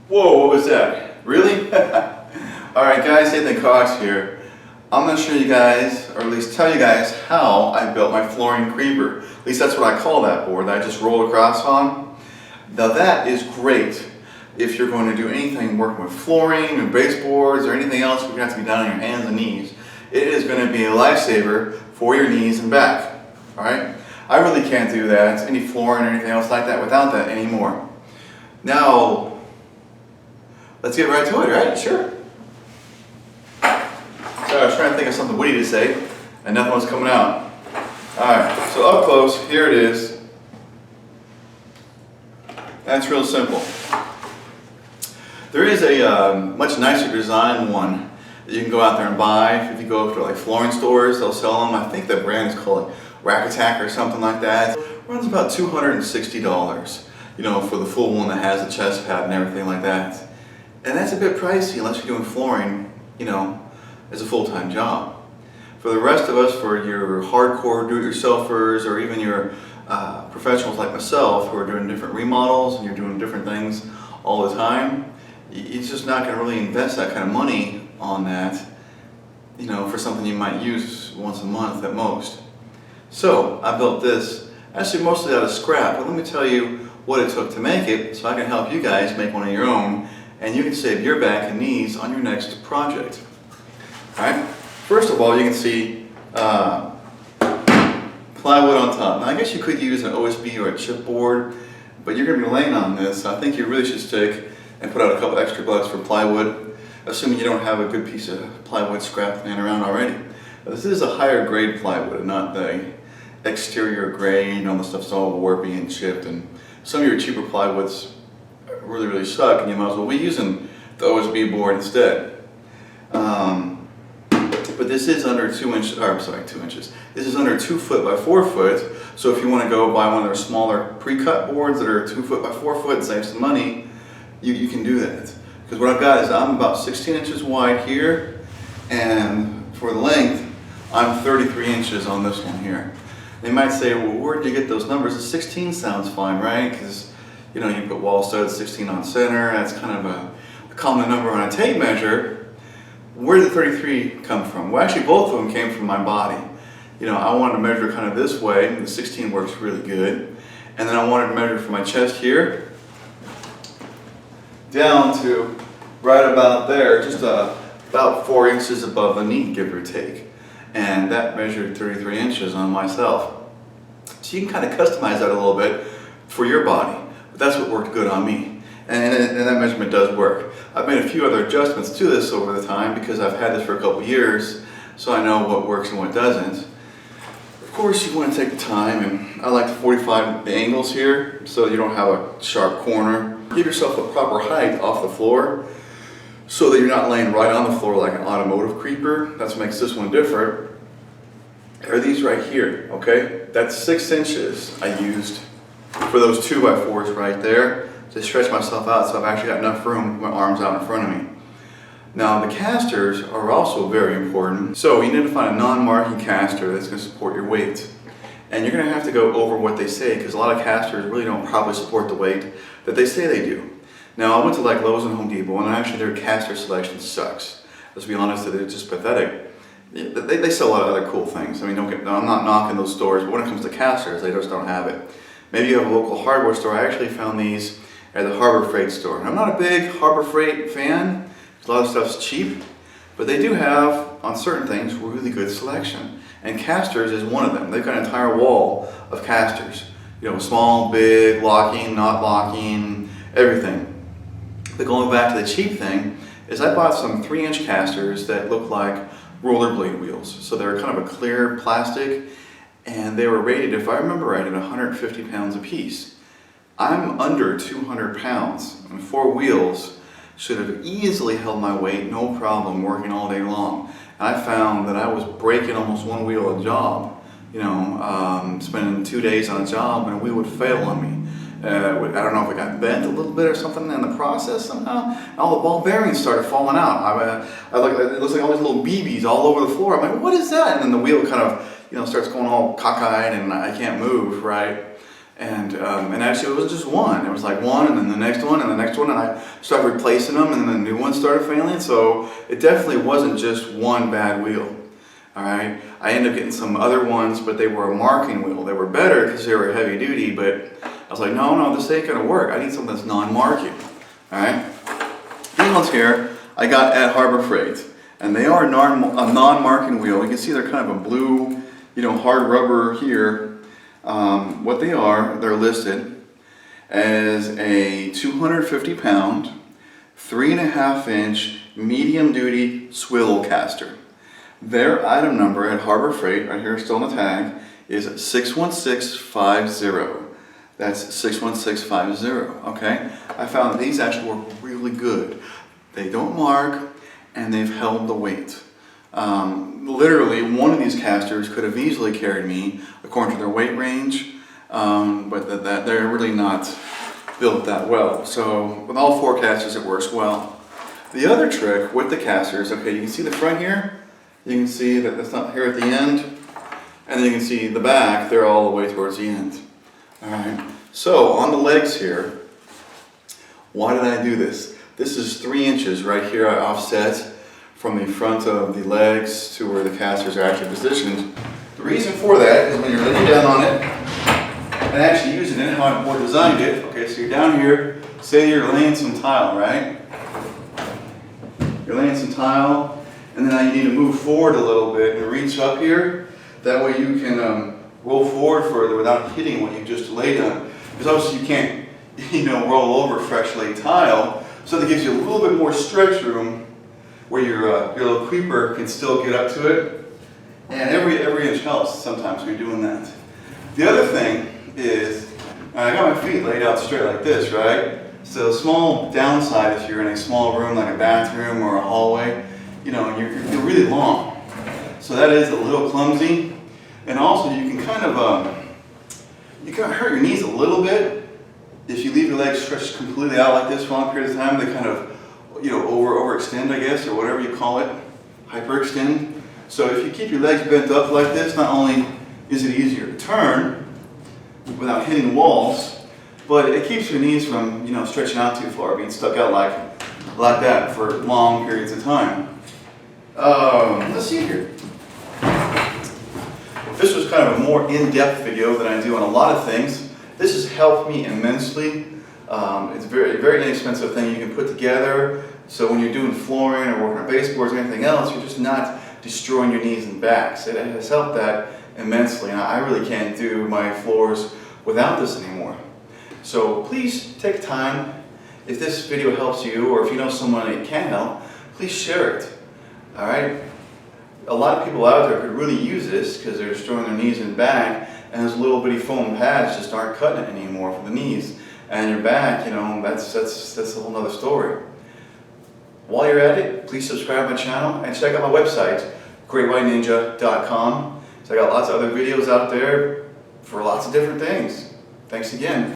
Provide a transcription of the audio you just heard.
Whoa, what was that? Really? Alright guys, Nathan Cox here. I'm going to show you guys, or at least tell you guys, how I built my flooring creeper. At least that's what I call that board that I just roll across on. Now that is great if you're going to do anything working with flooring and baseboards or anything else where you have to be down on your hands and knees. It is going to be a lifesaver for your knees and back. Alright? I really can't do that, any flooring or anything else like that without that anymore. Now, let's get right to it, right? Sure. So I was trying to think of something witty to say, and nothing was coming out. Alright, so up close, here it is. That's real simple. There is a much nicer design one that you can go out there and buy. If you go up to like flooring stores, they'll sell them. I think the brand is called Rack Attack or something like that. It runs about $260, you know, for the full one that has the chest pad and everything like that. And that's a bit pricey unless you're doing flooring, you know, as a full-time job. For the rest of us, for your hardcore do-it-yourselfers or even your professionals like myself who are doing different remodels and you're doing different things all the time, you're just not going to really invest that kind of money on that, you know, for something you might use once a month at most. So I built this actually mostly out of scrap, but let me tell you what it took to make it so I can help you guys make one of your own and you can save your back and knees on your next project. Alright, first of all you can see plywood on top. Now I guess you could use an OSB or a chipboard, but you're going to be laying on this, so I think you really should stick and put out a couple extra bucks for plywood, assuming you don't have a good piece of plywood scrap laying around already. This is a higher grade plywood, not the exterior grade, you know, the stuff's all warpy and chipped, and some of your cheaper plywoods really suck, and you might as well be using the OSB board instead. But this is under 2 inches, or I'm sorry, 2 inches. This is under 2 foot by 4 foot, so if you want to go buy one of their smaller pre-cut boards that are 2 foot by 4 foot and save some money, you can do that. Because what I've got is I'm about 16 inches wide here, and for the length, I'm 33 inches on this one here. They might say, well, where'd you get those numbers? The 16 sounds fine, right? Because, you know, you put wall studs, 16 on center, that's kind of a common number on a tape measure. Where did the 33 come from? Well, actually, both of them came from my body. You know, I wanted to measure kind of this way, the 16 works really good. And then I wanted to measure from my chest here down to right about there, just about 4 inches above the knee, give or take. And that measured 33 inches on myself. So you can kind of customize that a little bit for your body, but that's what worked good on me. And that measurement does work. I've made a few other adjustments to this over the time because I've had this for a couple years, so I know what works and what doesn't. Of course, you want to take the time, and I like to 45 the angles here so you don't have a sharp corner. Give yourself a proper height off the floor so that you're not laying right on the floor like an automotive creeper. That's what makes this one different. Are these right here, okay? That's 6 inches I used for those 2x4s right there to stretch myself out, so I've actually got enough room with my arms out in front of me. Now the casters are also very important. So you need to find a non-marking caster that's going to support your weight. And you're going to have to go over what they say because a lot of casters really don't properly support the weight that they say they do. Now I went to like Lowe's and Home Depot and actually their caster selection sucks. Let's be honest, it's just pathetic. They sell a lot of other cool things. I mean, I'm not knocking those stores, but when it comes to casters, they just don't have it. Maybe you have a local hardware store. I actually found these at the Harbor Freight store. I'm not a big Harbor Freight fan. A lot of stuff's cheap, but they do have, on certain things, really good selection. And casters is one of them. They've got an entire wall of casters. You know, small, big, locking, not locking, everything. But going back to the cheap thing, is I bought some 3-inch casters that look like rollerblade wheels. So they're kind of a clear plastic, and they were rated, if I remember right, at 150 pounds a piece. I'm under 200 pounds, and 4 wheels should have easily held my weight, no problem, working all day long. And I found that I was breaking almost 1 wheel a job, you know, spending 2 days on a job and a wheel would fail on me. I don't know if it got bent a little bit or something in the process somehow. And all the ball bearings started falling out. It looks like all these little BBs all over the floor. I'm like, what is that? And then the wheel kind of, you know, starts going all cockeyed and I can't move, right? And actually it was just one. It was like one, and then the next one, and the next one, and I started replacing them, and then the new ones started failing. So it definitely wasn't just one bad wheel. All right. I ended up getting some other ones, but they were a marking wheel. They were better because they were heavy duty, but I was like, no, this ain't gonna work. I need something that's non-marking. All right. These ones here I got at Harbor Freight, and they are a non-marking wheel. You can see they're kind of a blue, hard rubber here. What they are, they're listed as a 250-pound, 3.5-inch medium-duty swivel caster. Their item number at Harbor Freight, right here still on the tag, is 61650. That's 61650, okay? I found that these actually work really good. They don't mark, and they've held the weight. Literally, one of these casters could have easily carried me according to their weight range, but they're really not built that well. So with all 4 casters, it works well. The other trick with the casters, okay, you can see the front here. You can see that it's not here at the end, and then you can see the back. They're all the way towards the end. All right. So on the legs here, why did I do this? This is 3 inches right here. I offset from the front of the legs to where the casters are actually positioned. The reason for that is when you're laying down on it and actually using it, how I designed it. Okay, so you're down here, say you're laying some tile, right? You're laying some tile, and then now you need to move forward a little bit and reach up here. That way you can roll forward further without hitting what you just laid on. Because obviously you can't, roll over fresh laid tile. So that gives you a little bit more stretch room where your little creeper can still get up to it. And every inch helps sometimes when you're doing that. The other thing is, I got my feet laid out straight like this, right? So small downside if you're in a small room like a bathroom or a hallway, you're really long. So that is a little clumsy. And also you can kind of hurt your knees a little bit if you leave your legs stretched completely out like this for a long period of time. They kind of overextend, I guess, or whatever you call it, hyperextend. So if you keep your legs bent up like this, not only is it easier to turn without hitting walls, but it keeps your knees from, stretching out too far, being stuck out like that for long periods of time. Let's see here. This was kind of a more in-depth video than I do on a lot of things. This has helped me immensely. It's a very, very inexpensive thing you can put together. So when you're doing flooring or working on baseboards or anything else, you're just not destroying your knees and backs. It has helped that immensely. And I really can't do my floors without this anymore. So please take time. If this video helps you, or if you know someone it can help, please share it. All right? A lot of people out there could really use this because they're destroying their knees and back, and those little bitty foam pads just aren't cutting it anymore for the knees. And your back, that's a whole nother story. While you're at it, please subscribe to my channel and check out my website, greatwhiteninja.com. So I got lots of other videos out there for lots of different things. Thanks again.